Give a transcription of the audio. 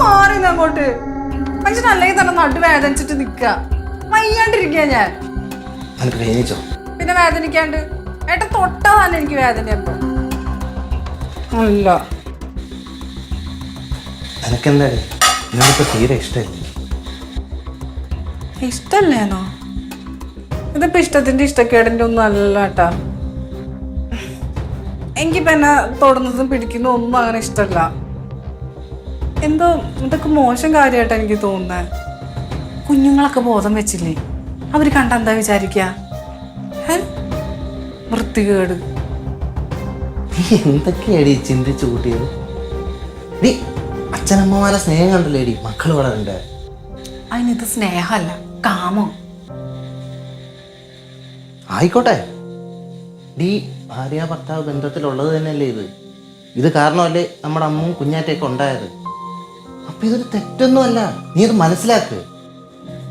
മാറി അങ്ങോട്ട് മനുഷ്യൻ അല്ലെങ്കിൽ തന്നെ നടു വേദനിച്ചിട്ട് നിക്ക വയ്യാണ്ടിരിക്കുക ഞാൻ. പിന്നെ വേദനിക്കാണ്ട് ഏട്ടൻ തൊട്ടാ തന്നെ എനിക്ക് വേദന അപ്പൊ അല്ല തീരെ ഇഷ്ടമല്ലേ? ഇഷ്ടല്ലേനോ? ഇതിപ്പോ ഇഷ്ടത്തിന്റെ ഇഷ്ടക്കേടിന്റെ ഒന്നും അല്ല കേട്ടാ. എനിക്കിപ്പോ എന്നെ തൊടുന്നതും പിടിക്കുന്നതും ഒന്നും അങ്ങനെ ഇഷ്ടമല്ല. എന്തോ ഇതൊക്കെ മോശം കാര്യമായിട്ടാ എനിക്ക് തോന്നുന്നത്. കുഞ്ഞുങ്ങളൊക്കെ ബോധം വെച്ചില്ലേ, അവര് കണ്ട എന്താ വിചാരിക്ക? വൃത്തികേട്. എന്തൊക്കെയാടി ചിന്തിച്ചു കൂട്ടിയത്? ഡി അച്ഛനമ്മമാരെ സ്നേഹം കണ്ടല്ലേടി മക്കൾ വളരണ്ടേ? അതിനിത് സ്നേഹമല്ല, കാമം. ആയിക്കോട്ടെ ഡി, ഭാര്യ ഭർത്താവ് ബന്ധത്തിലുള്ളത് തന്നെയല്ലേ ഇത് കാരണമല്ലേ നമ്മുടെ അമ്മവും കുഞ്ഞാറ്റയൊക്കെ ഉണ്ടായത്. അപ്പൊ ഇതൊരു തെറ്റൊന്നുമല്ല, നീ അത് മനസ്സിലാക്ക്.